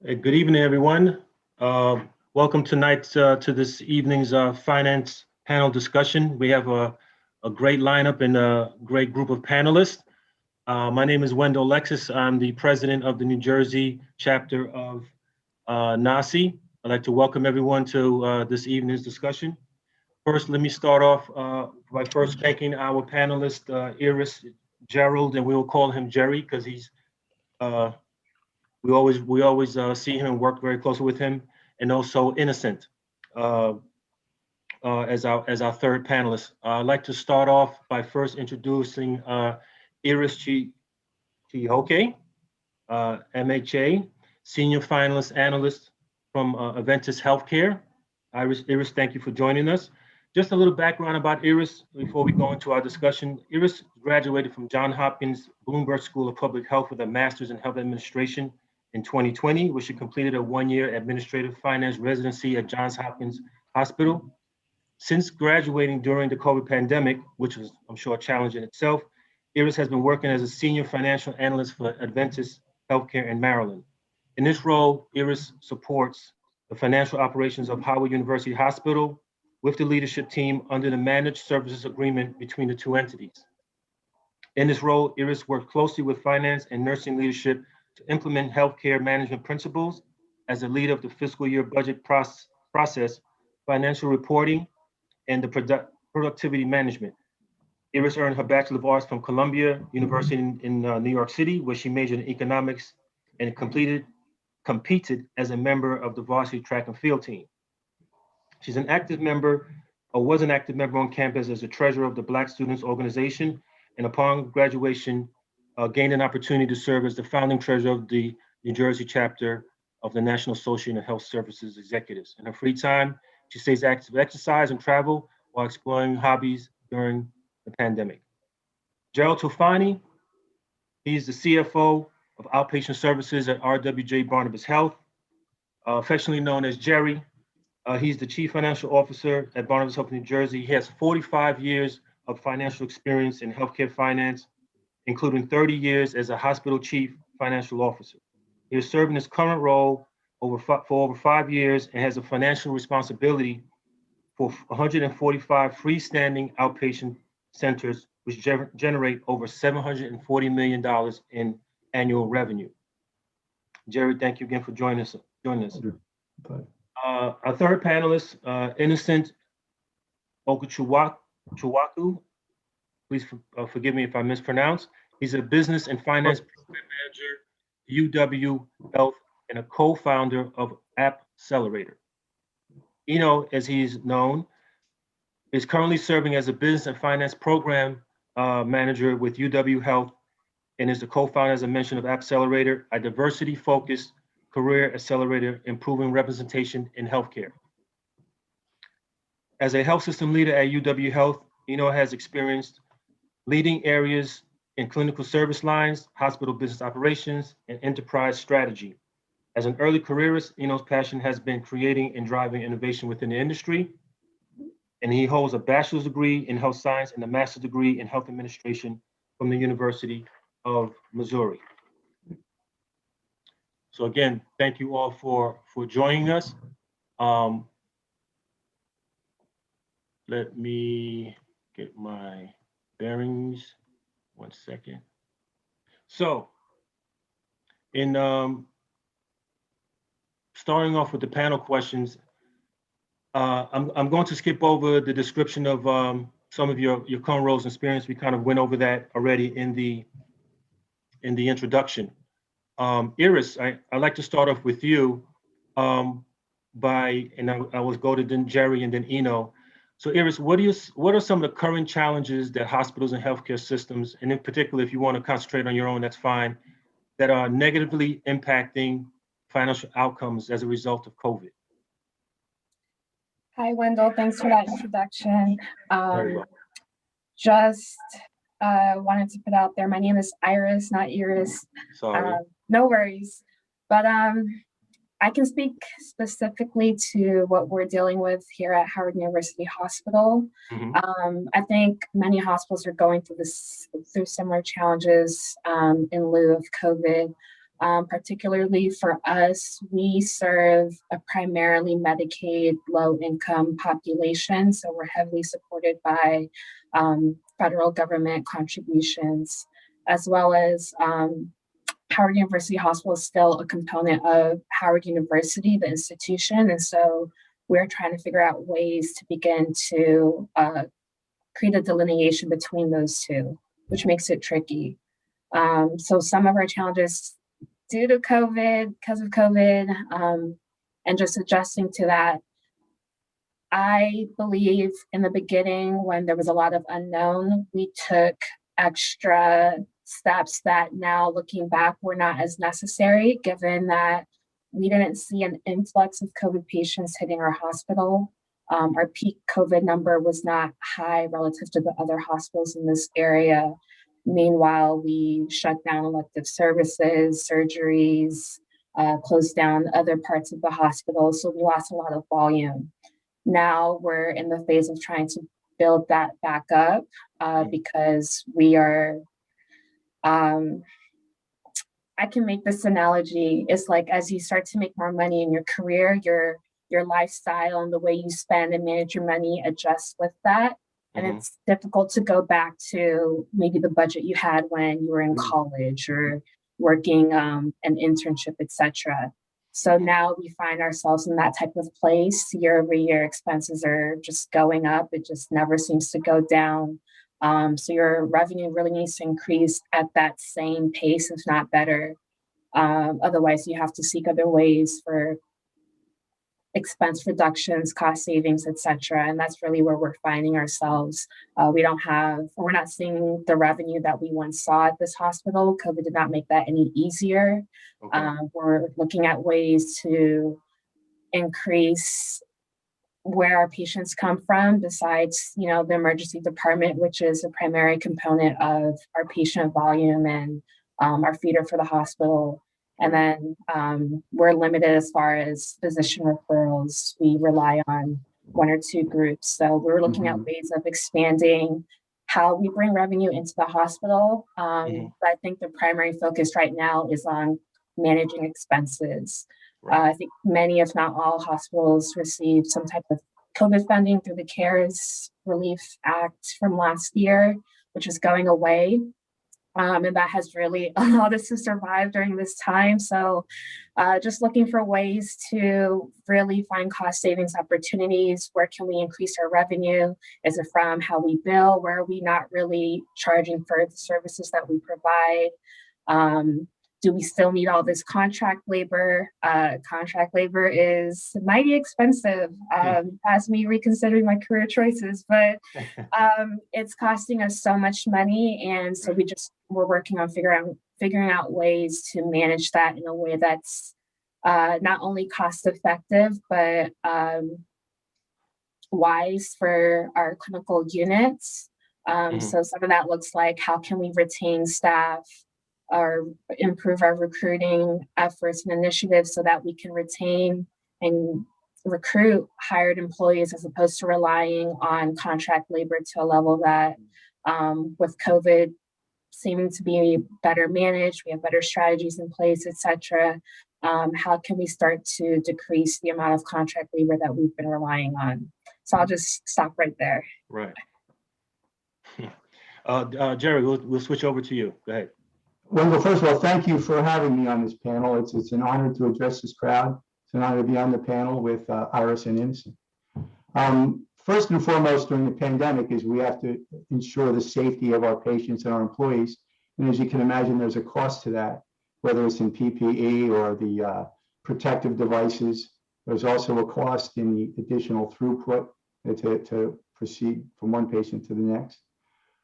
Good evening, everyone. Welcome tonight to this evening's finance panel discussion. We have a great lineup and a great group of panelists. My name is Wendell Alexis. I'm the president of the New Jersey chapter of NAHSE. I'd like to welcome everyone to this evening's discussion. First, let me start off by first thanking our panelist, Iradis, Gerald, and we will call him Jerry because he's we always see him and work very closely with him, and also Innocent as our third panelist. I'd like to start off by first introducing Iradis Chijioke, MHA, senior finalist analyst from Adventist HealthCare. Iradis, thank you for joining us. Just a little background about Iradis before we go into our discussion. Iradis graduated from Johns Hopkins Bloomberg School of Public Health with a master's in health administration in 2020, where she completed a one-year administrative finance residency at Johns Hopkins Hospital. Since graduating during the COVID pandemic, which was, I'm sure, a challenge in itself, Iradis has been working as a senior financial analyst for Adventist HealthCare in Maryland. In this role, Iradis supports the financial operations of Howard University Hospital with the leadership team under the managed services agreement between the two entities. In this role, Iradis worked closely with finance and nursing leadership to implement healthcare management principles as a leader of the fiscal year budget process, financial reporting, and the productivity management. Iradis earned her Bachelor of Arts from Columbia University in New York City, where she majored in economics and competed as a member of the varsity track and field team. She's an active member, or was an active member on campus as a treasurer of the Black Students Organization, and upon graduation, gained an opportunity to serve as the founding treasurer of the New Jersey chapter of the National Association of Health Services Executives. In her free time, she stays active with exercise and travel while exploring hobbies during the pandemic. Gerald Tofani, he's the CFO of Outpatient Services at RWJBarnabas Health, affectionately known as Jerry. He's the Chief Financial Officer at Barnabas Health, New Jersey. He has 45 years of financial experience in healthcare finance, including 30 years as a hospital chief financial officer. He has served in his current role for over 5 years and has a financial responsibility for 145 freestanding outpatient centers, which generate over $740 million in annual revenue. Jerry, thank you again for joining us. Our third panelist, Innocent Okechukwu. Please forgive me if I mispronounce. He's a business and finance program manager, UW Health, and a co-founder of Accelerator. As he's known, is currently serving as a business and finance program manager with UW Health, and is the co-founder, as I mentioned, of Accelerator, a diversity-focused career accelerator improving representation in healthcare. As a health system leader at UW Health, has experienced leading areas in clinical service lines, hospital business operations, and enterprise strategy. As an early careerist, Eno's passion has been creating and driving innovation within the industry, and he holds a bachelor's degree in health science and a master's degree in health administration from the University of Missouri. So again, thank you all for joining us. Let me get my bearings. 1 second. So, in starting off with the panel questions, I'm going to skip over the description of some of your current roles and experience. We kind of went over that already in the introduction. Iradis, I'd like to start off with you I will go to then Jerry and then Eno. So Iradis, what are some of the current challenges that hospitals and healthcare systems, and in particular, if you want to concentrate on your own, that's fine, that are negatively impacting financial outcomes as a result of COVID? Hi, Wendell. Thanks for that introduction. Very well. Just wanted to put out there, my name is Iris, not Iris. Sorry. No worries. But I can speak specifically to what we're dealing with here at Howard University Hospital. Mm-hmm. I think many hospitals are going through similar challenges in lieu of COVID. Particularly for us, we serve a primarily Medicaid low-income population, so we're heavily supported by federal government contributions, as well as Howard University Hospital is still a component of Howard University, the institution, and so we're trying to figure out ways to begin to create a delineation between those two, which makes it tricky. So some of our challenges due to COVID, because of COVID, and just adjusting to that. I believe in the beginning, when there was a lot of unknown, we took extra steps that now looking back were not as necessary, given that we didn't see an influx of COVID patients hitting our hospital. Our peak COVID number was not high relative to the other hospitals in this area. Meanwhile, we shut down elective services, surgeries, closed down other parts of the hospital. So we lost a lot of volume. Now we're in the phase of trying to build that back up because we are, I can make this analogy. It's like as you start to make more money in your career, your lifestyle and the way you spend and manage your money adjusts with that. And it's difficult to go back to maybe the budget you had when you were in college or working an internship, etc. So now we find ourselves in that type of place. Year over year, expenses are just going up. It just never seems to go down. So your revenue really needs to increase at that same pace, if not better. Otherwise, you have to seek other ways for expense reductions, cost savings, et cetera. And that's really where we're finding ourselves. We're not seeing the revenue that we once saw at this hospital. COVID did not make that any easier. Okay. We're looking at ways to increase where our patients come from besides, the emergency department, which is a primary component of our patient volume and our feeder for the hospital. And then we're limited as far as physician referrals. We rely on one or two groups. So we're looking at ways of expanding how we bring revenue into the hospital. But I think the primary focus right now is on managing expenses. I think many, if not all, hospitals receive some type of COVID funding through the CARES Relief Act from last year, which is going away. And that has really allowed us to survive during this time. So just looking for ways to really find cost savings opportunities. Where can we increase our revenue? Is it from how we bill? Where are we not really charging for the services that we provide? Do we still need all this contract labor? Contract labor is mighty expensive, has me reconsidering my career choices, but it's costing us so much money. And so we're working on figuring out ways to manage that in a way that's not only cost effective, but wise for our clinical units. So some of that looks like how can we retain staff or improve our recruiting efforts and initiatives so that we can retain and recruit hired employees as opposed to relying on contract labor to a level that with COVID seeming to be better managed, we have better strategies in place, et cetera. How can we start to decrease the amount of contract labor that we've been relying on? So I'll just stop right there. Right. Jerry, we'll switch over to you. Go ahead. Wendell, first of all, thank you for having me on this panel. It's an honor to address this crowd. It's an honor to be on the panel with Iris and Innocent. First and foremost during the pandemic is we have to ensure the safety of our patients and our employees. And as you can imagine, there's a cost to that, whether it's in PPE or the protective devices. There's also a cost in the additional throughput to proceed from one patient to the next.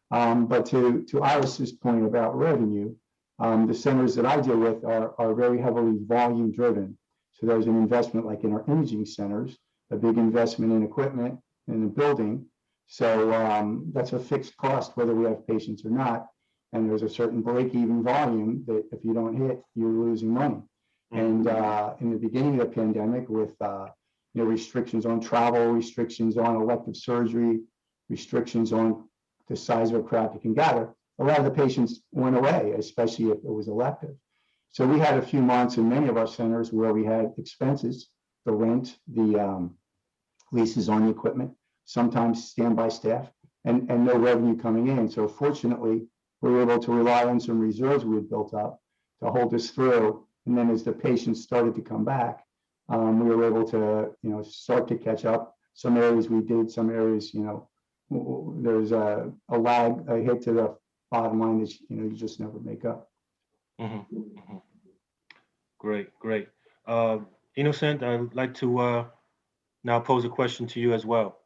But to Iris's point about revenue, the centers that I deal with are very heavily volume driven. So there's an investment like in our imaging centers, a big investment in equipment in the building. So that's a fixed cost, whether we have patients or not. And there's a certain break-even volume that if you don't hit, you're losing money. And in the beginning of the pandemic with restrictions on travel, restrictions on elective surgery, restrictions on the size of a crowd that can gather, a lot of the patients went away, especially if it was elective. So we had a few months in many of our centers where we had expenses, the rent, the leases on the equipment, sometimes standby staff, and no revenue coming in. So fortunately, we were able to rely on some reserves we had built up to hold us through. And then as the patients started to come back, we were able to, start to catch up. Some areas we did, some areas, there's a lag, a hit to the bottom line that, you just never make up. Mm-hmm. Mm-hmm. Great. Innocent, I'd like to now pose a question to you as well.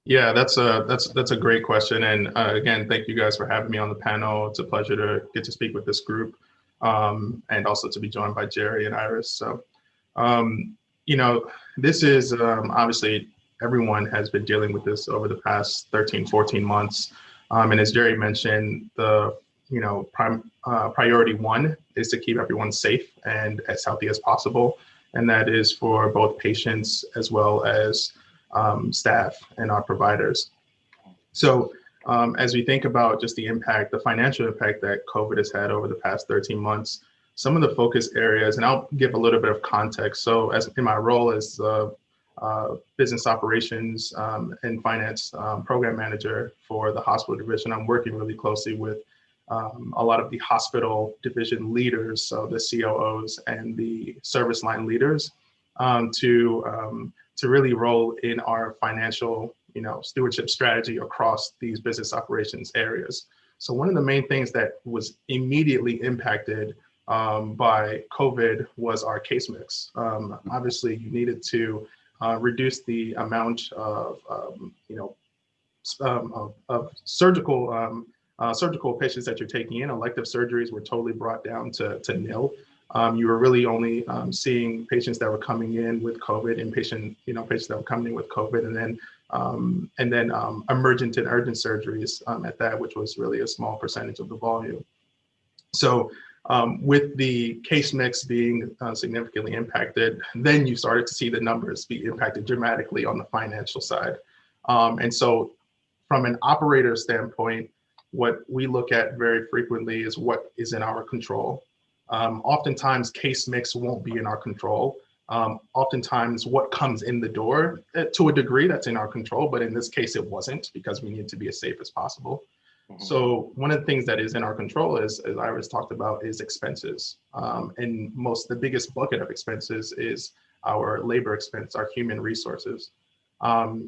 Yeah, that's a great question. And again, thank you guys for having me on the panel. It's a pleasure to get to speak with this group, and also to be joined by Jerry and Iris. So, this is obviously everyone has been dealing with this over the past 13, 14 months. And as Jerry mentioned, the priority one is to keep everyone safe and as healthy as possible. And that is for both patients as well as staff and our providers. So as we think about just the impact, the financial impact that COVID has had over the past 13 months, some of the focus areas, and I'll give a little bit of context. So as in my role as business operations and finance program manager for the hospital division, I'm working really closely with a lot of the hospital division leaders, so the COOs and the service line leaders, to really roll in our financial, stewardship strategy across these business operations areas. So one of the main things that was immediately impacted by COVID was our case mix. Obviously, you needed to reduce the amount of surgical patients that you're taking in. Elective surgeries were totally brought down to nil. You were really only seeing patients that were coming in with COVID, patients that were coming in with COVID, and then emergent and urgent surgeries at that, which was really a small percentage of the volume. So with the case mix being significantly impacted, then you started to see the numbers be impacted dramatically on the financial side. And so from an operator standpoint, what we look at very frequently is what is in our control. Oftentimes case mix won't be in our control. Oftentimes what comes in the door, to a degree, that's in our control, but in this case it wasn't, because we need to be as safe as possible. Mm-hmm. So one of the things that is in our control is, as Iris talked about, is expenses. And the biggest bucket of expenses is our labor expense, our human resources.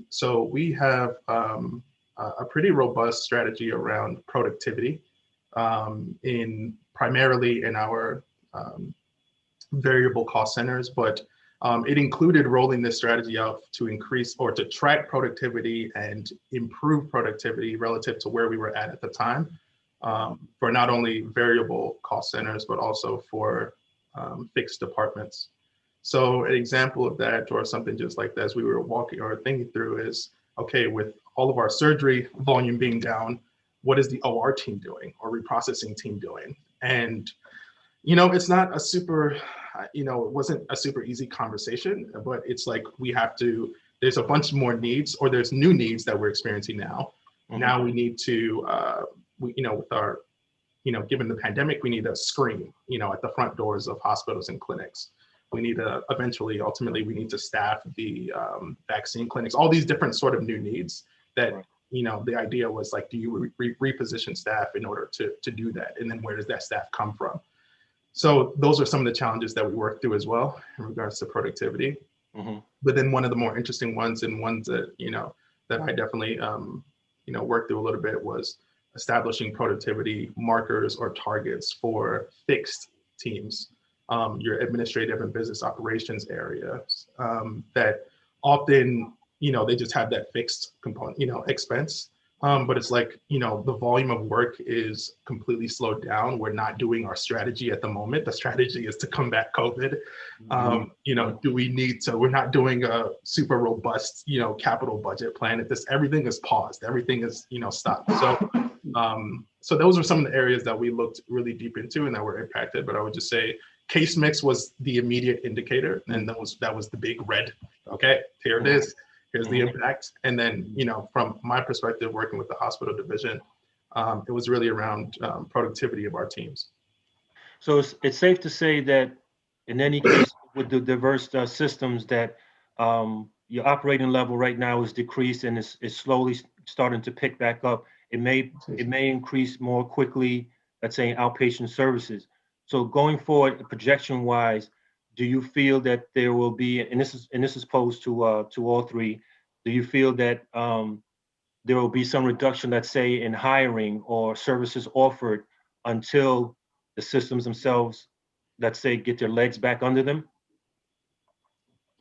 So we have a pretty robust strategy around productivity primarily in our variable cost centers, but it included rolling this strategy out to increase or to track productivity and improve productivity relative to where we were at the time, for not only variable cost centers, but also for fixed departments. So an example of that, or something just like that, as we were walking or thinking through, is, okay, with all of our surgery volume being down, what is the OR team doing or reprocessing team doing? And, it's not a super, it wasn't a super easy conversation, but it's like there's a bunch more needs, or there's new needs that we're experiencing now. Mm-hmm. Now we need to, with our, given the pandemic, we need to screen, at the front doors of hospitals and clinics. We need to ultimately, we need to staff the vaccine clinics, all these different sort of new needs that, right. The idea was like, do you reposition staff in order to do that? And then where does that staff come from? So those are some of the challenges that we work through as well in regards to productivity. Mm-hmm. But then one of the more interesting ones, and ones that, that I definitely, worked through a little bit, was establishing productivity markers or targets for fixed teams, your administrative and business operations areas, that often, they just have that fixed component, expense. But it's like, the volume of work is completely slowed down. We're not doing our strategy at the moment. The strategy is to combat COVID. Mm-hmm. We're not doing a super robust, capital budget plan. Everything is paused. Everything is, stopped. So those are some of the areas that we looked really deep into and that were impacted. But I would just say case mix was the immediate indicator. And that was the big red. Okay, here it is. Here's the impact. And then, from my perspective, working with the hospital division, it was really around productivity of our teams. So it's safe to say that in any case, with the diverse systems, that your operating level right now is decreased and is slowly starting to pick back up. It may increase more quickly, let's say, in outpatient services. So going forward, projection wise, do you feel that there will be, and this is posed to all three, do you feel that there will be some reduction, let's say, in hiring or services offered until the systems themselves, let's say, get their legs back under them?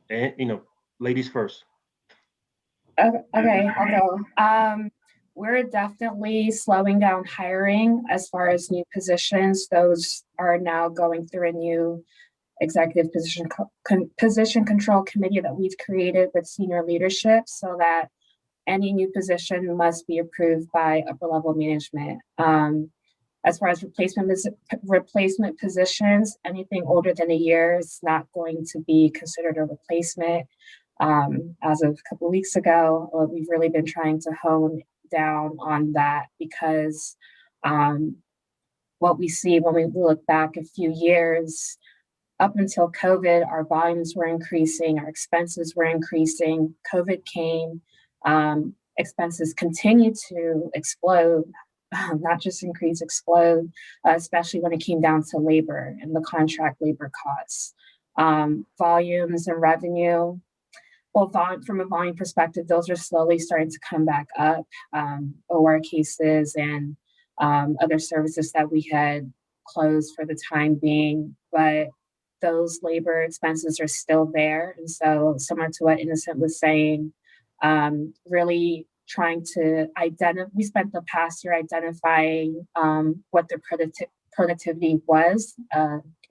And, ladies first. Okay, I'll go. We're definitely slowing down hiring as far as new positions. Those are now going through a new executive position control committee that we've created with senior leadership, so that any new position must be approved by upper level management. As far as replacement positions, anything older than a year is not going to be considered a replacement. As of a couple of weeks ago, we've really been trying to hone down on that, because what we see when we look back a few years, up until COVID, our volumes were increasing, our expenses were increasing. COVID came, expenses continue to explode, not just increase, explode, especially when it came down to labor and the contract labor costs. Volumes and revenue, well, from a volume perspective, those are slowly starting to come back up. OR cases and other services that we had closed for the time being, but those labor expenses are still there. And so, similar to what Innocent was saying, really trying to we spent the past year identifying what the productivity was,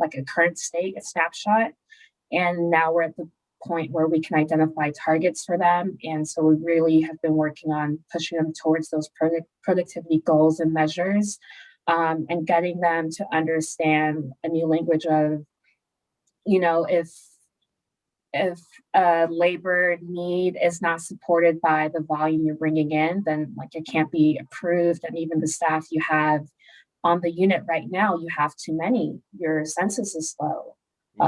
like a current state, a snapshot. And now we're at the point where we can identify targets for them. And so we really have been working on pushing them towards those productivity goals and measures, and getting them to understand a new language of, if a labor need is not supported by the volume you're bringing in, then it can't be approved. And even the staff you have on the unit right now, you have too many. Your census is slow.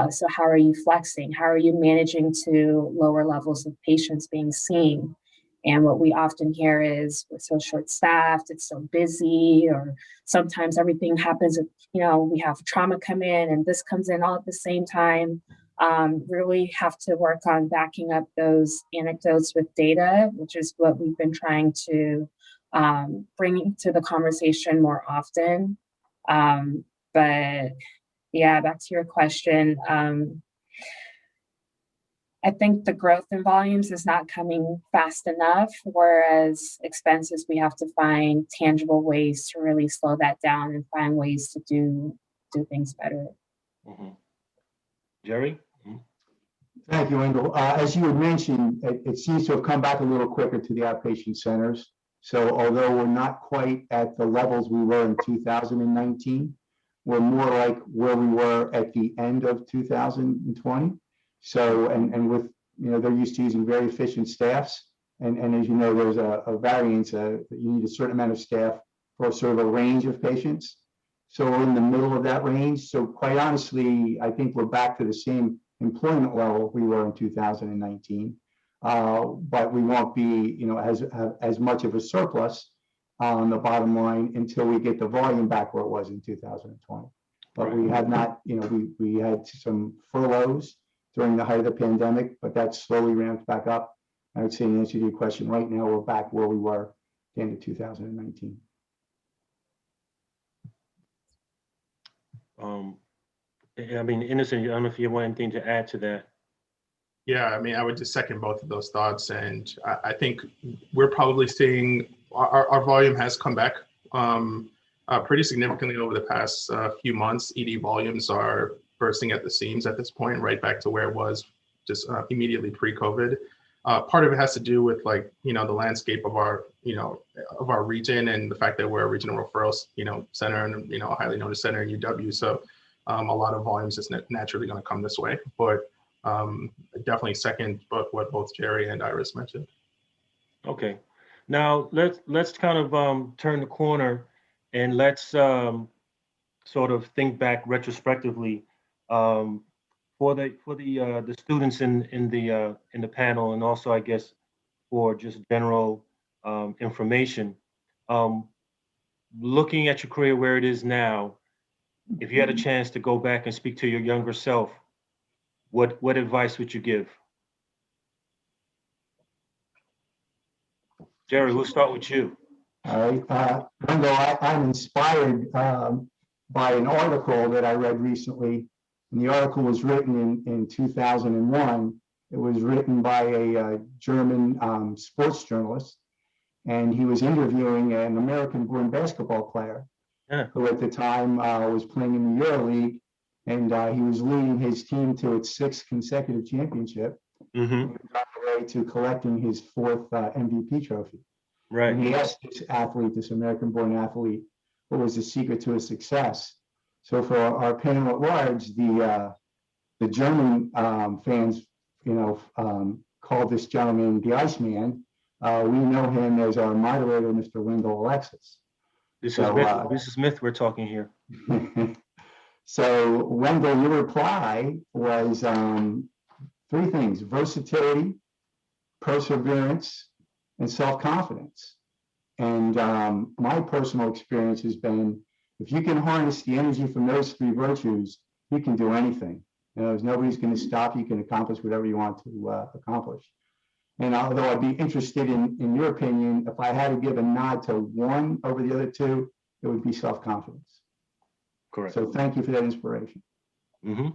So how are you flexing? How are you managing to lower levels of patients being seen? And what we often hear is, we're so short-staffed, it's so busy, or sometimes everything happens, we have trauma come in and this comes in all at the same time. Really have to work on backing up those anecdotes with data, which is what we've been trying to bring to the conversation more often. But yeah, back to your question. I think the growth in volumes is not coming fast enough, whereas expenses, we have to find tangible ways to really slow that down and find ways to do things better. Mm-hmm. Jerry? Mm-hmm. Thank you, Wendell. As you had mentioned, it seems to have come back a little quicker to the outpatient centers. So although we're not quite at the levels we were in 2019, we're more like where we were at the end of 2020. So, and with, they're used to using very efficient staffs. And as you know, there's a variance, you need a certain amount of staff for sort of a range of patients. So we're in the middle of that range. So quite honestly, I think we're back to the same employment level we were in 2019. But we won't be, as much of a surplus on the bottom line until we get the volume back where it was in 2020. But we have not, we had some furloughs during the height of the pandemic, but that slowly ramped back up. I would say, in answer to your question, right now we're back where we were at the end of 2019. Innocent, I don't know if you want anything to add to that. Yeah, I would just second both of those thoughts. And I think we're probably seeing our volume has come back pretty significantly over the past few months. ED volumes are bursting at the seams at this point, right back to where it was just immediately pre-COVID. Part of it has to do with the landscape of our, of our region, and the fact that we're a regional referral, center, and, a highly noticed center in UW. So a lot of volumes is naturally going to come this way. But definitely second what both Jerry and Iris mentioned. Okay. Now let's kind of turn the corner and let's sort of think back retrospectively um, for the students in the panel, and also I guess for just general information. Um, Looking at your career where it is now, if you had a chance to go back and speak to your younger self, what advice would you give? Jerry, we'll start with you. All right, Wendell, I'm inspired by an article that I read recently. And the article was written in 2001. It was written by a German sports journalist, and he was interviewing an American-born basketball player Yeah. who at the time was playing in the EuroLeague, and he was leading his team to its 6th consecutive championship. Mm-hmm. He was on the way to collecting his 4th MVP trophy. Right. And he asked this athlete, this American-born athlete, what was the secret to his success. So for our panel at large, the German fans, called this gentleman the Iceman. We know him as our moderator, Mr. Wendell Alexis. This So, is Myth we're talking here. So Wendell, your reply was 3 things: versatility, perseverance, and self-confidence. And my personal experience has been, if you can harness the energy from those 3 virtues, you can do anything. Nobody's going to stop you. You can accomplish whatever you want to accomplish. And although I'd be interested in your opinion, if I had to give a nod to one over the other 2, it would be self-confidence. Correct. So thank you for that inspiration. Mm-hmm.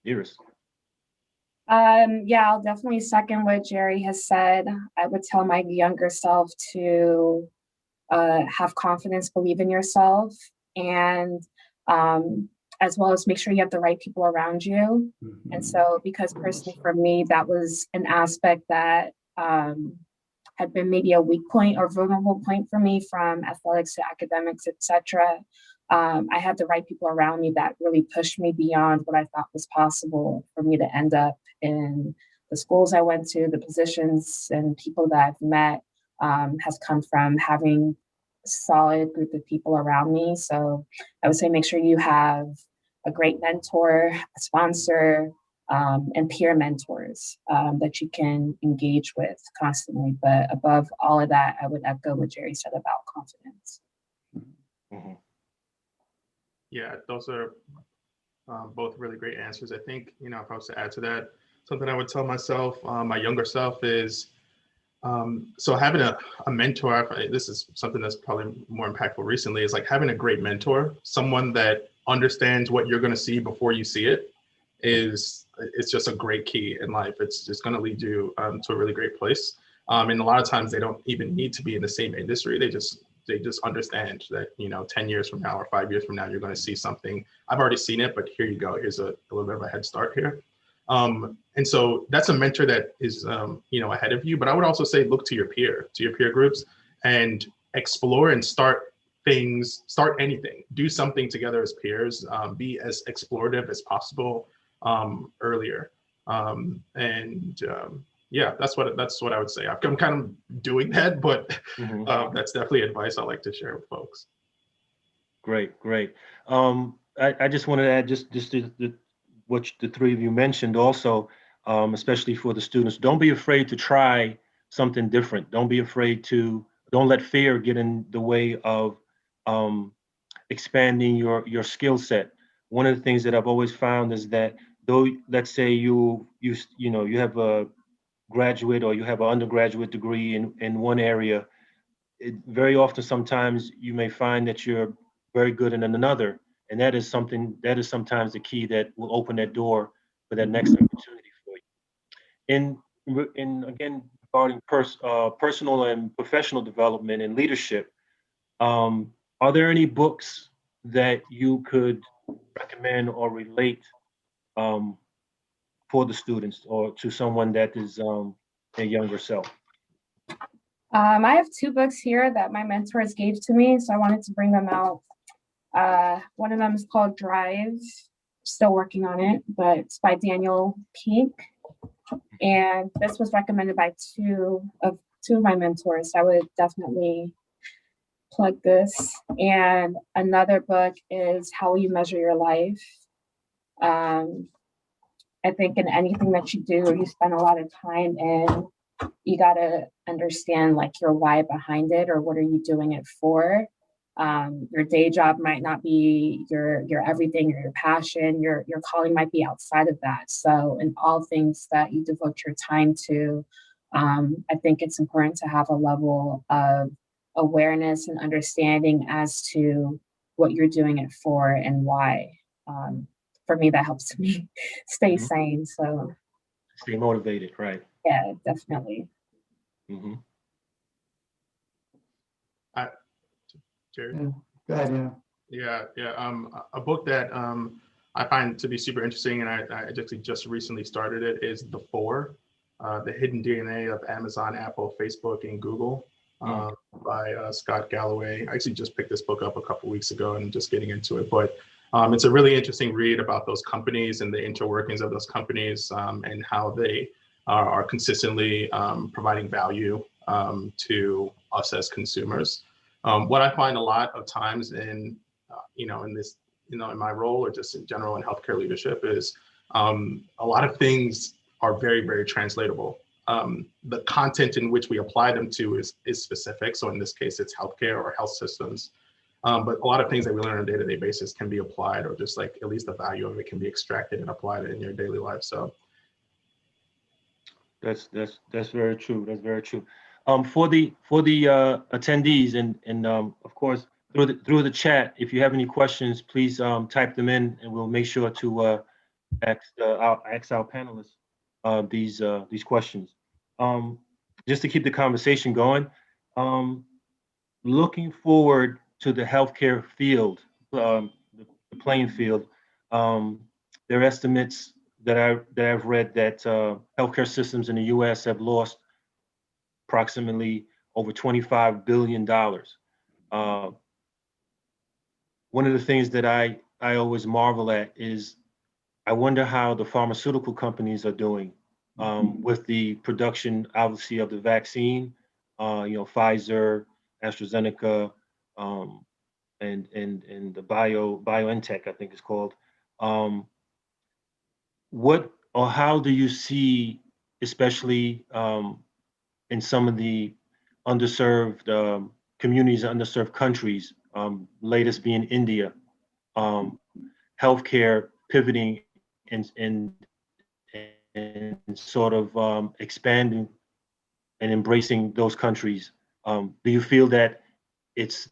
Iris. Yeah, I'll definitely second what Jerry has said. I would tell my younger self to have confidence, believe in yourself, and as well as make sure you have the right people around you. Mm-hmm. And so, because personally for me, that was an aspect that had been maybe a weak point or vulnerable point for me, from athletics to academics, etc. I had the right people around me that really pushed me beyond what I thought was possible for me to end up in the schools I went to, the positions and people that I've met has come from having a solid group of people around me. So I would say make sure you have a great mentor, a sponsor, and peer mentors that you can engage with constantly. But above all of that, I would echo what Jerry said about confidence. Mm-hmm. Yeah, those are both really great answers. I think, if I was to add to that, something I would tell myself, my younger self, is so having a mentor. This is something that's probably more impactful recently, is like having a great mentor, someone that understands what you're going to see before you see it. It's just a great key in life. It's just going to lead you to a really great place. And a lot of times they don't even need to be in the same industry. They just understand that, 10 years from now or 5 years from now, you're going to see something. I've already seen it, but here you go. Here's a little bit of a head start here. And so that's a mentor that is, ahead of you. But I would also say, look to your peer groups, and explore and start anything, do something together as peers, be as explorative as possible earlier. Yeah, that's what I would say. I'm kind of doing that, but that's definitely advice I like to share with folks. Great. I just wanted to add just what the 3 of you mentioned also, especially for the students. Don't be afraid to try something different. Don't let fear get in the way of expanding your skill set. One of the things that I've always found is that, though, let's say you have a graduate or you have an undergraduate degree in one area, very often sometimes you may find that you're very good in another, and that is sometimes the key that will open that door for that next opportunity for you. In again, regarding personal and professional development and leadership, are there any books that you could recommend or relate for the students or to someone that is a younger self? I have 2 books here that my mentors gave to me, so I wanted to bring them out. One of them is called Drive. Still working on it, but it's by Daniel Pink. And this was recommended by two two of my mentors. I would definitely plug this. And another book is How Will You Measure Your Life? I think in anything that you do, or you spend a lot of time in, you got to understand like your why behind it, or what are you doing it for? Your day job might not be your everything or your passion. Your calling might be outside of that. So in all things that you devote your time to, I think it's important to have a level of awareness and understanding as to what you're doing it for and why. For me, that helps me stay sane. So Stay motivated, right? yeah, definitely. Mm-hmm. Jared? Yeah. Go ahead, yeah. Yeah. A book that I find to be super interesting, and I actually just recently started it, is The Four, The Hidden DNA of Amazon, Apple, Facebook, and Google, by Scott Galloway. I actually just picked this book up a couple weeks ago and just getting into it. But it's a really interesting read about those companies and the interworkings of those companies, and how they are consistently providing value to us as consumers. What I find a lot of times in this, in my role, or just in general in healthcare leadership, is a lot of things are very, very translatable. The content in which we apply them to is specific. So in this case, it's healthcare or health systems. But a lot of things that we learn on a day-to-day basis can be applied, or just like at least the value of it can be extracted and applied in your daily life. So That's very true. That's very true. For the attendees and of course through the chat, if you have any questions, please type them in, and we'll make sure to ask our panelists these questions. Just to keep the conversation going, looking forward to the healthcare field, the playing field. There are estimates that I've read that healthcare systems in the U.S. have lost approximately over $25 billion. One of the things that I always marvel at is I wonder how the pharmaceutical companies are doing with the production, obviously, of the vaccine. Pfizer, AstraZeneca, and the BioNTech, I think it's called. What or how do you see, especially in some of the underserved communities, underserved countries, latest being India, healthcare pivoting and sort of expanding and embracing those countries? Do you feel that it's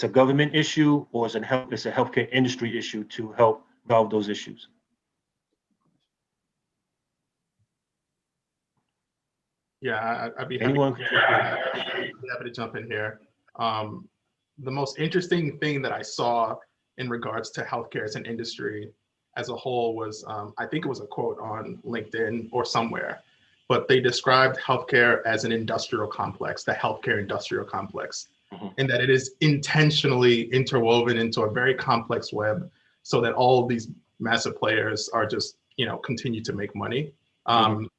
a government issue, or it's a healthcare industry issue to help solve those issues? yeah, I'd be happy, Anyone? happy to jump in here. The most interesting thing that I saw in regards to healthcare as an industry as a whole was, I think it was a quote on LinkedIn or somewhere, but they described healthcare as an industrial complex, the healthcare industrial complex, and that it is intentionally interwoven into a very complex web so that all of these massive players are just, continue to make money. And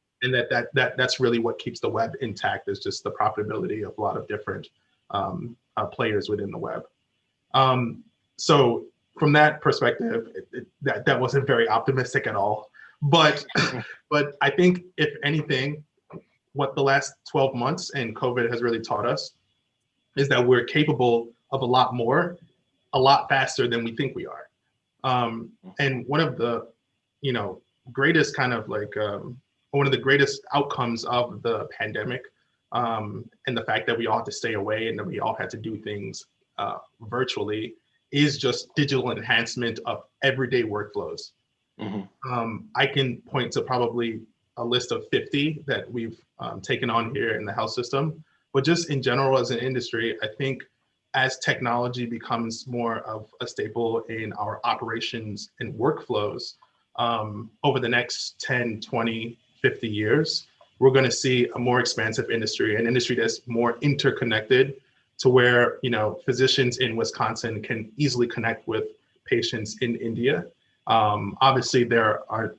that's really what keeps the web intact, is just the profitability of a lot of different players within the web. So from that perspective, that wasn't very optimistic at all. But I think, if anything, what the last 12 months and COVID has really taught us is that we're capable of a lot more, a lot faster than we think we are. And one of the, greatest kind of like, one of the greatest outcomes of the pandemic, and the fact that we all had to stay away and that we all had to do things virtually, is just digital enhancement of everyday workflows. I can point to probably a list of 50 that we've taken on here in the health system, but just in general as an industry, I think as technology becomes more of a staple in our operations and workflows over the next 10, 20, 50 years, we're going to see a more expansive industry, an industry that's more interconnected, to where, physicians in Wisconsin can easily connect with patients in India. Obviously, there are,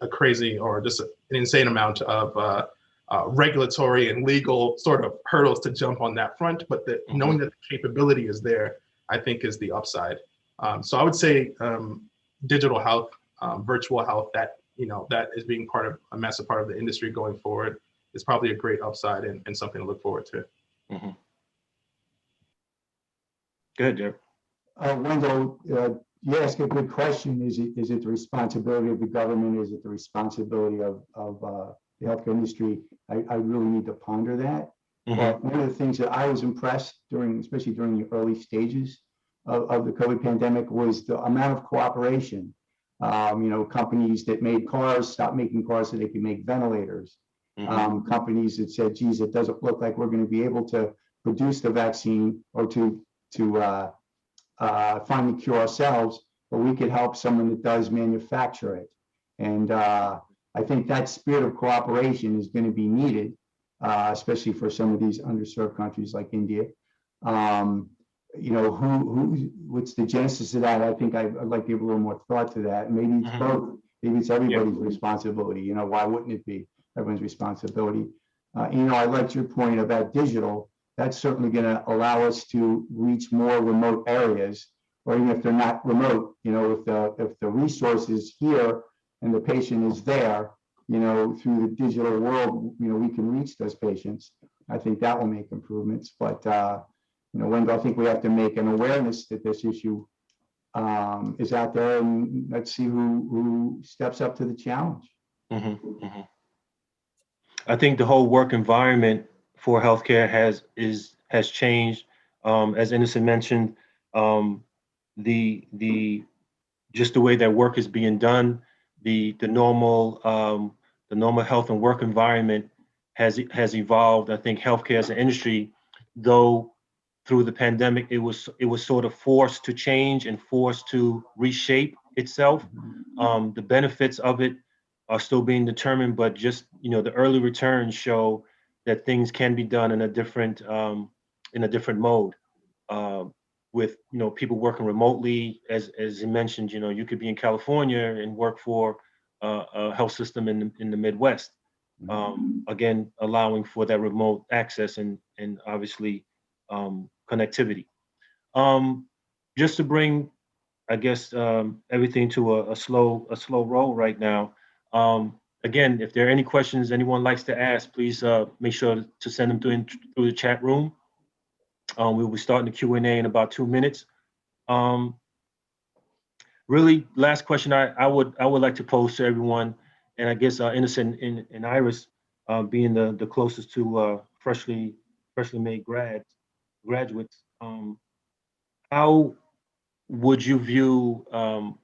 a crazy or just an insane amount of regulatory and legal sort of hurdles to jump on that front, but knowing that the capability is there, I think is the upside. So I would say digital health, virtual health, that is being a massive part of the industry going forward is probably a great upside and something to look forward to. Mm-hmm. Good, Jeff. Wendell, you ask a good question. Is it the responsibility of the government? Is it the responsibility of the healthcare industry? I really need to ponder that. Mm-hmm. But one of the things that I was impressed especially during the early stages of the COVID pandemic, was the amount of cooperation. Companies that made cars stopped making cars so they could make ventilators. Mm-hmm. Companies that said, geez, it doesn't look like we're going to be able to produce the vaccine or to find the cure ourselves, but we could help someone that does manufacture it. And I think that spirit of cooperation is going to be needed, especially for some of these underserved countries like India. What's the genesis of that? I think I'd like to give a little more thought to that. Maybe it's both. Maybe it's everybody's responsibility. Why wouldn't it be everyone's responsibility? I liked your point about digital. That's certainly going to allow us to reach more remote areas, or even if they're not remote, if the resource is here and the patient is there, through the digital world, we can reach those patients. I think that will make improvements. But, Wendell, I think we have to make an awareness that this issue is out there, and let's see who steps up to the challenge. Mm-hmm. Mm-hmm. I think the whole work environment for healthcare has changed. As Innocent mentioned, the just the way that work is being done, the normal health and work environment has evolved. I think healthcare as an industry, though through the pandemic, it was sort of forced to change and forced to reshape itself. The benefits of it are still being determined, but just the early returns show that things can be done in a different mode, with people working remotely. As you mentioned, you could be in California and work for a health system in the Midwest. Again, allowing for that remote access and obviously connectivity. Just to bring, I guess, everything to a slow roll right now. Again, if there are any questions anyone likes to ask, please make sure to send them through the chat room. We will be starting the Q&A in about 2 minutes. Really, last question I would like to pose to everyone, and I guess Innocent and Iris being the closest to freshly made graduates. How would you view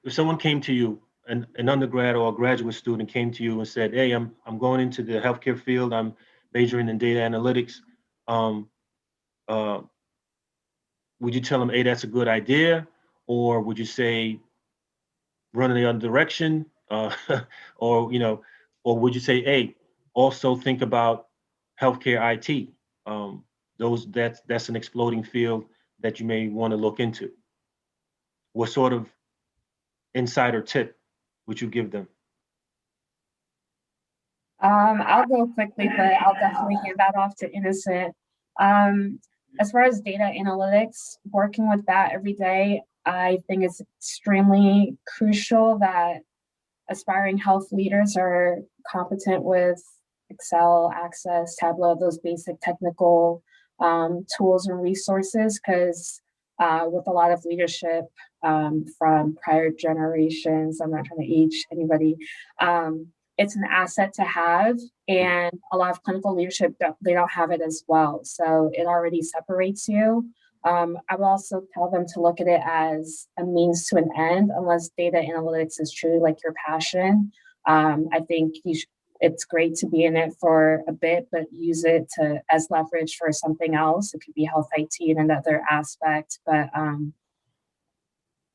if someone came to you, an undergrad or a graduate student came to you and said, "Hey, I'm going into the healthcare field. I'm majoring in data analytics." Would you tell them, "Hey, that's a good idea," or would you say, "Run in the other direction," or would you say, "Hey, also think about healthcare IT. That's an exploding field that you may want to look into." What sort of insider tip would you give them? I'll go quickly, but I'll definitely hand that off to Innocent. As far as data analytics, working with that every day, I think it's extremely crucial that aspiring health leaders are competent with Excel, Access, Tableau, those basic technical tools and resources, because with a lot of leadership from prior generations, I'm not trying to age anybody, it's an asset to have, and a lot of clinical leadership, they don't have it as well. So it already separates you. I would also tell them to look at it as a means to an end, unless data analytics is truly like your passion. I think it's great to be in it for a bit, but use it as leverage for something else. It could be health IT in another aspect, but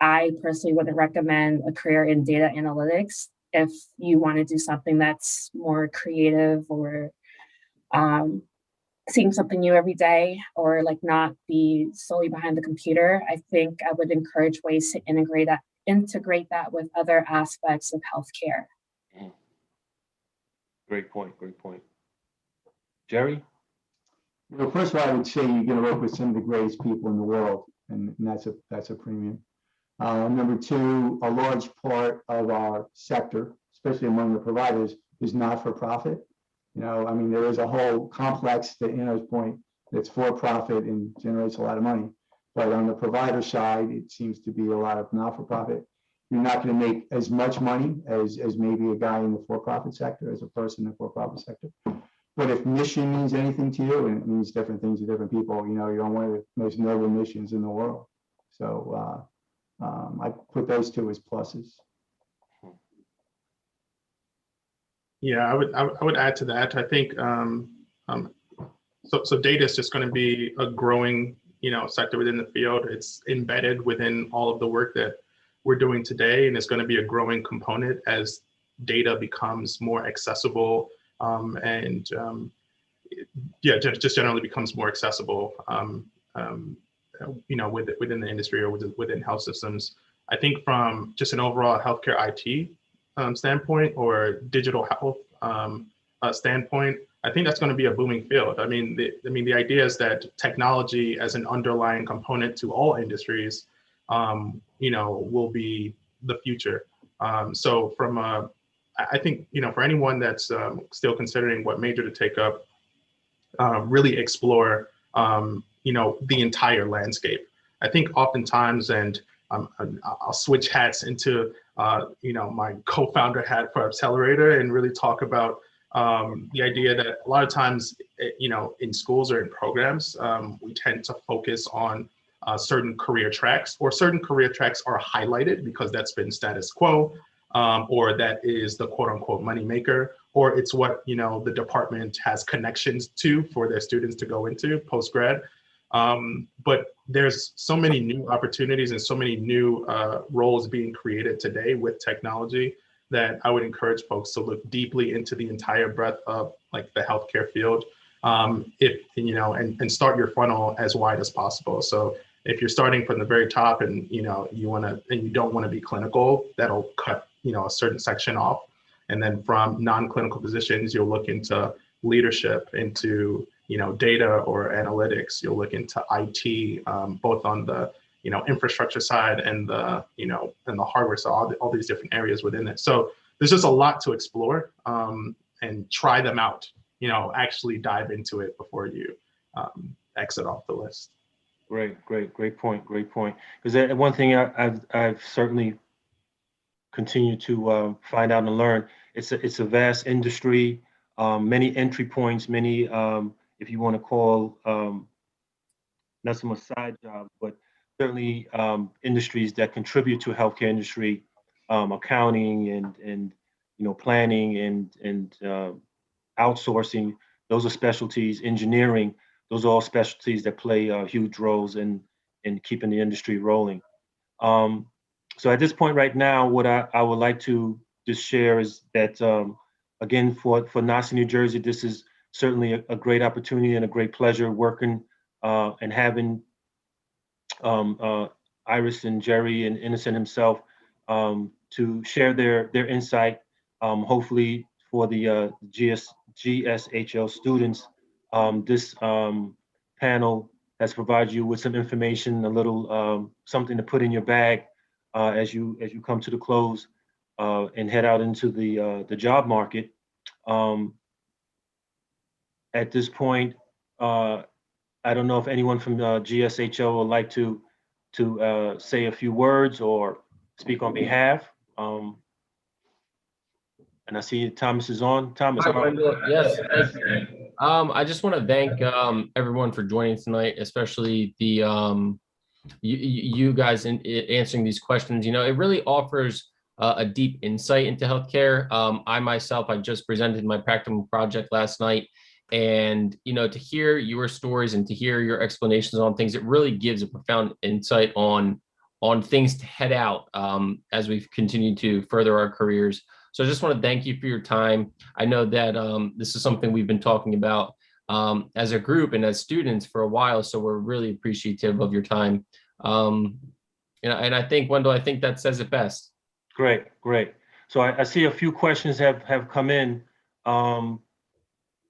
I personally wouldn't recommend a career in data analytics if you want to do something that's more creative, or seeing something new every day, or like not be solely behind the computer. I think I would encourage ways to integrate that with other aspects of healthcare. Great point. Jerry? Well, first of all, I would say you're going to work with some of the greatest people in the world, and that's a premium. Number two, a large part of our sector, especially among the providers, is not for profit. I mean, there is a whole complex, to Anna's point, that's for profit and generates a lot of money. But on the provider side, it seems to be a lot of not for profit. You're not going to make as much money as maybe a guy in the for-profit sector, as a person in the for-profit sector. But if mission means anything to you, and it means different things to different people, you're on one of the most noble missions in the world. So I put those two as pluses. Yeah, I would add to that. I think so data is just going to be a growing sector within the field. It's embedded within all of the work that we're doing today, and it's going to be a growing component as data becomes more accessible and just generally becomes more accessible. Within the industry or within health systems. I think from just an overall healthcare IT standpoint or digital health standpoint, I think that's going to be a booming field. I mean, the idea is that technology as an underlying component to all industries, will be the future. So I think, for anyone that's still considering what major to take up, really explore the entire landscape. I think oftentimes, and I'll switch hats into my co-founder hat for Accelerator and really talk about the idea that a lot of times, in schools or in programs, we tend to focus on certain career tracks, or certain career tracks are highlighted because that's been status quo, or that is the quote unquote money maker, or it's what the department has connections to for their students to go into post-grad. But there's so many new opportunities and so many new roles being created today with technology that I would encourage folks to look deeply into the entire breadth of like the healthcare field, and start your funnel as wide as possible. So if you're starting from the very top and you don't want to be clinical, that'll cut a certain section off. And then from non-clinical positions, you'll look into leadership, into data or analytics. You'll look into IT, both on the infrastructure side and the and the hardware. So all these different areas within it. So there's just a lot to explore and try them out. Actually dive into it before you exit off the list. Great point. Because one thing I've certainly continued to find out and learn, it's a vast industry, many entry points, many if you want to call not so much side jobs, but certainly industries that contribute to healthcare industry, accounting and planning and outsourcing. Those are specialties. Engineering, those are all specialties that play huge roles in keeping the industry rolling. So at this point right now, what I would like to just share is that, again, for NAHSE New Jersey, this is certainly a great opportunity and a great pleasure working and having Iris and Jerry and Innocent himself to share their insight, hopefully for the GSHL students. This panel has provided you with some information, a little something to put in your bag as you come to the close and head out into the job market. At this point, I don't know if anyone from GSHL would like to say a few words or speak on behalf. And I see Thomas is on. Thomas. Hi, Wendell. Yes, thank you. I just want to thank everyone for joining tonight, especially the you guys in answering these questions. It really offers a deep insight into healthcare. I just presented my practicum project last night, and to hear your stories and to hear your explanations on things, it really gives a profound insight on things to head out as we've continued to further our careers. So I just want to thank you for your time. I know that this is something we've been talking about as a group and as students for a while, so we're really appreciative of your time. And I think, Wendell, I think that says it best. Great. So I see a few questions have come in.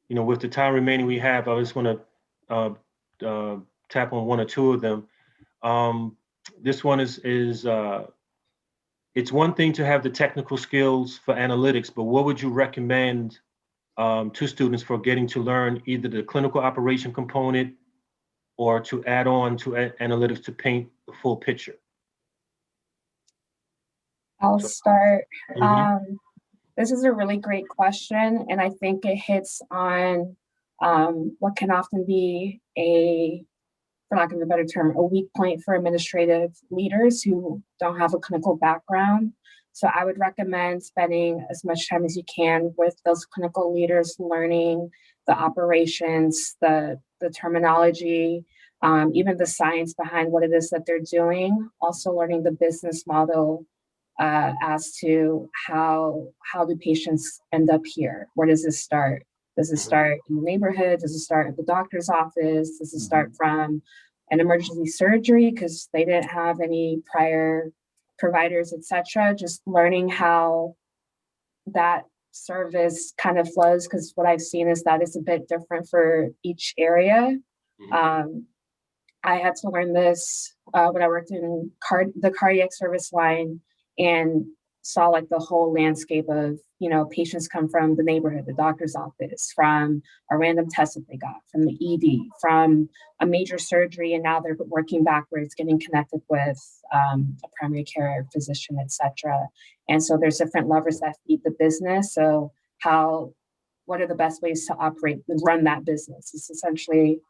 with the time remaining we have, I just want to tap on one or two of them. This one is it's one thing to have the technical skills for analytics, but what would you recommend to students for getting to learn either the clinical operation component or to add on to analytics to paint the full picture? I'll start. Mhm. This is a really great question, and I think it hits on what can often be for lack of a better term, a weak point for administrative leaders who don't have a clinical background. So I would recommend spending as much time as you can with those clinical leaders, learning the operations, the terminology, even the science behind what it is that they're doing. Also learning the business model as to how do patients end up here? Where does this start? Does it start in the neighborhood? Does it start at the doctor's office? Does it start from an emergency surgery because they didn't have any prior providers, etc.? Just learning how that service kind of flows, because what I've seen is that it's a bit different for each area. I had to learn this when I worked in the cardiac service line and saw like the whole landscape of, patients come from the neighborhood, the doctor's office, from a random test that they got, from the ED, from a major surgery, and now they're working backwards, getting connected with a primary care physician, etc. And so there's different levers that feed the business. So what are the best ways to operate and run that business? It's essentially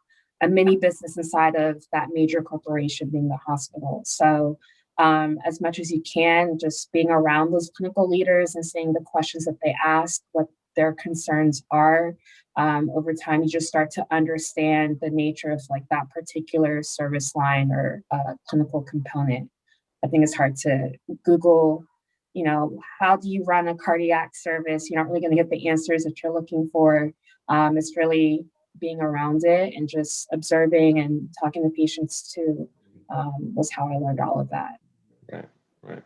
a mini business inside of that major corporation being the hospital. So as much as you can, just being around those clinical leaders and seeing the questions that they ask, what their concerns are. Over time, you just start to understand the nature of like that particular service line or clinical component. I think it's hard to Google, how do you run a cardiac service? You're not really going to get the answers that you're looking for. It's really being around it and just observing and talking to patients too was how I learned all of that. Right.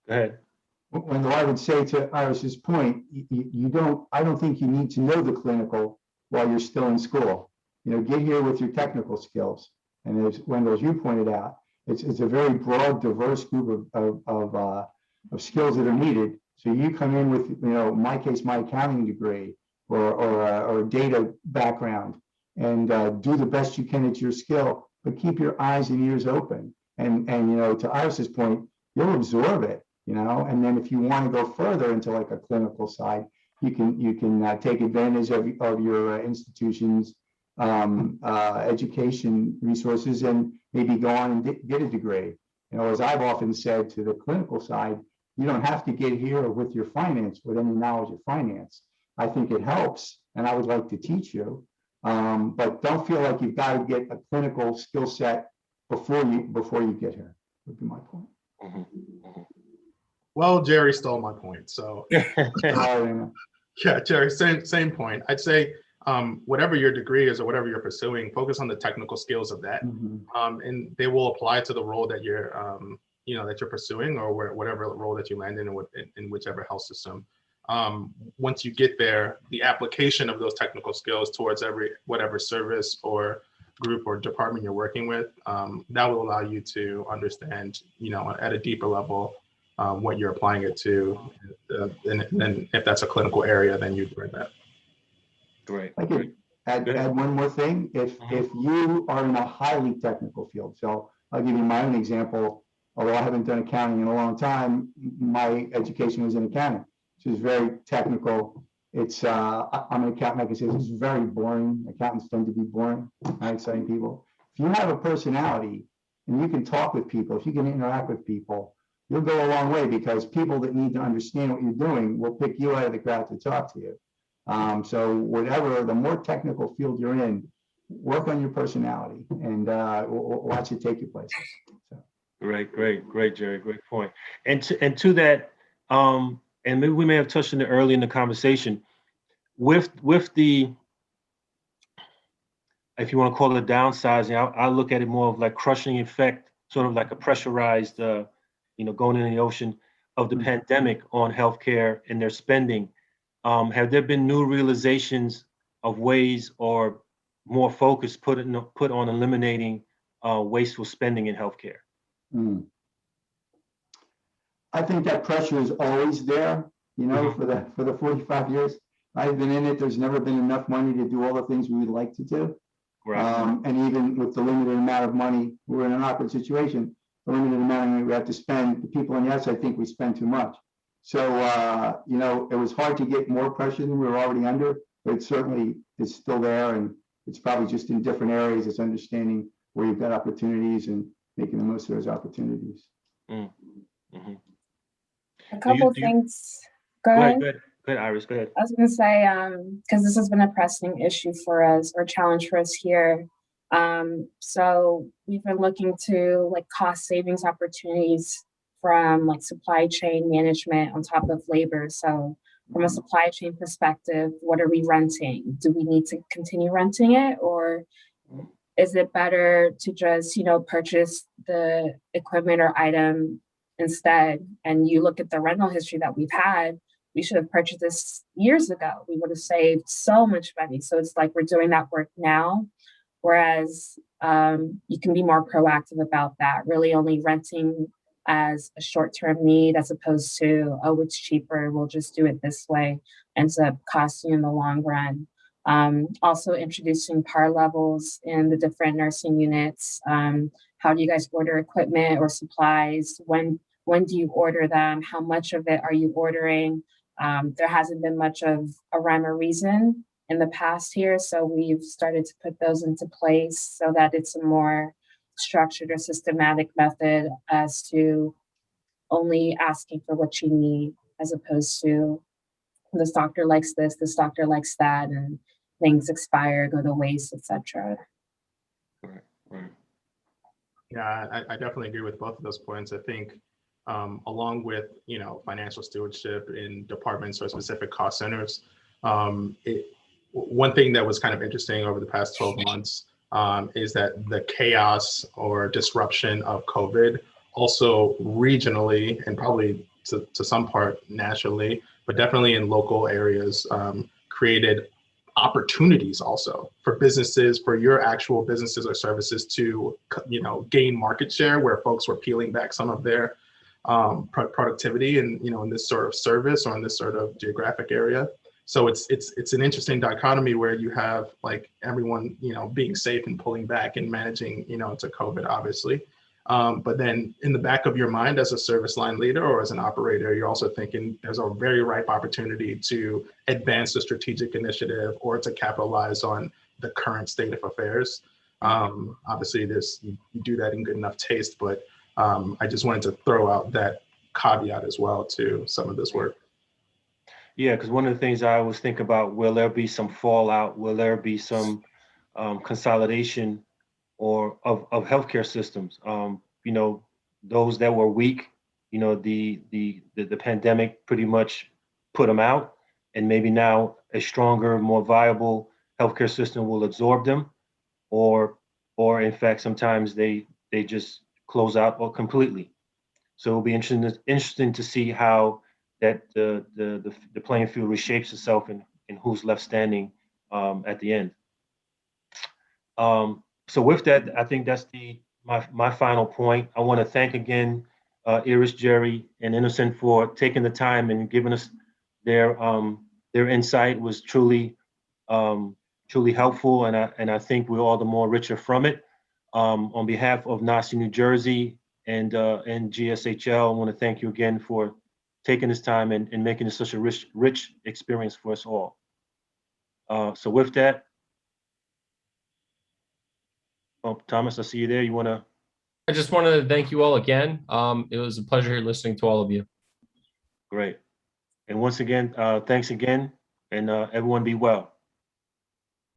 Go ahead. Wendell, I would say to Iris's point, I don't think you need to know the clinical while you're still in school. Get here with your technical skills. And as Wendell, as you pointed out, it's a very broad, diverse group of skills that are needed. So you come in with, in my case, my accounting degree or a data background, and do the best you can at your skill, but keep your eyes and ears open. And to Iris's point, you'll absorb it, and then if you want to go further into like a clinical side, you can take advantage of your institution's education resources and maybe go on and get a degree. As I've often said to the clinical side, you don't have to get here with your finance, with any knowledge of finance. I think it helps, and I would like to teach you, but don't feel like you've got to get a clinical skill set before you get here, would be my point. Well, Jerry stole my point. So yeah, Jerry, same point. I'd say whatever your degree is or whatever you're pursuing, focus on the technical skills of that, and they will apply to the role that you're that you're pursuing, or whatever role that you land in whichever health system. Once you get there, the application of those technical skills towards whatever service or group or department you're working with, that will allow you to understand, at a deeper level, what you're applying it to. And if that's a clinical area, then you bring that. Great. I could add one more thing. If you are in a highly technical field, so I'll give you my own example. Although I haven't done accounting in a long time, my education was in accounting, which is very technical. It's I'm an accountant. I can say it's very boring. Accountants tend to be boring, not exciting people. If you have a personality and you can talk with people, if you can interact with people, you'll go a long way, because people that need to understand what you're doing will pick you out of the crowd to talk to you. So the more technical field you're in, work on your personality and watch it take you places. So. Great, Jerry. Great point. And to that, and maybe we may have touched on it early in the conversation, with the, if you want to call it downsizing, I look at it more of like crushing effect, sort of like a pressurized, going in the ocean of the pandemic on healthcare and their spending. Have there been new realizations of ways or more focus put on eliminating wasteful spending in healthcare? Hmm. I think that pressure is always there, for the 45 years I've been in it. There's never been enough money to do all the things we would like to do. Right. And even with the limited amount of money, we're in an awkward situation. The limited amount of money we have to spend, the people in yes, I think we spend too much. So, it was hard to get more pressure than we were already under, but it certainly is still there. And it's probably just in different areas. It's understanding where you've got opportunities and making the most of those opportunities. Mm-hmm. A couple things. Go Go ahead. ahead, Iris. Go ahead. I was going to say, because this has been a pressing issue for us or challenge for us here. So we've been looking to like cost savings opportunities from like supply chain management on top of labor. So from a supply chain perspective, what are we renting? Do we need to continue renting it, or is it better to just, purchase the equipment or item instead? And you look at the rental history that we've had, we should have purchased this years ago. We would have saved so much money. So it's like we're doing that work now, whereas you can be more proactive about that, really only renting as a short-term need as opposed to, oh, it's cheaper, we'll just do it this way, ends up costing you in the long run. Also introducing par levels in the different nursing units. How do you guys order equipment or supplies? When do you order them? How much of it are you ordering? There hasn't been much of a rhyme or reason in the past here, so we've started to put those into place so that it's a more structured or systematic method as to only asking for what you need, as opposed to this doctor likes this, this doctor likes that, and things expire, go to waste, etc. Right. Yeah, I definitely agree with both of those points. I think along with, financial stewardship in departments or specific cost centers, one thing that was kind of interesting over the past 12 months is that the chaos or disruption of COVID also regionally and probably to some part nationally, but definitely in local areas, created opportunities also for businesses, for your actual businesses or services to, gain market share where folks were peeling back some of their productivity and, in this sort of service or in this sort of geographic area. So it's an interesting dichotomy where you have like everyone, being safe and pulling back and managing, to COVID, obviously. But then in the back of your mind as a service line leader or as an operator, you're also thinking there's a very ripe opportunity to advance the strategic initiative or to capitalize on the current state of affairs. Obviously, you do that in good enough taste, but I just wanted to throw out that caveat as well to some of this work. Yeah, because one of the things I always think about, will there be some fallout? Will there be some consolidation or of healthcare systems? Those that were weak, the pandemic pretty much put them out, and maybe now a stronger, more viable healthcare system will absorb them, or in fact, sometimes they just close out or completely. So it'll be interesting to see how that the playing field reshapes itself and who's left standing at the end. So with that, I think that's my final point. I want to thank again Iris, Jerry, and Innocent for taking the time and giving us their insight. Was truly helpful, and I think we're all the more richer from it. On behalf of NAHSE New Jersey and GSHL, I want to thank you again for taking this time and making it such a rich experience for us all. So with that, Thomas, I see you there. You want to? I just wanted to thank you all again. It was a pleasure listening to all of you. Great. And once again, thanks again, and everyone be well.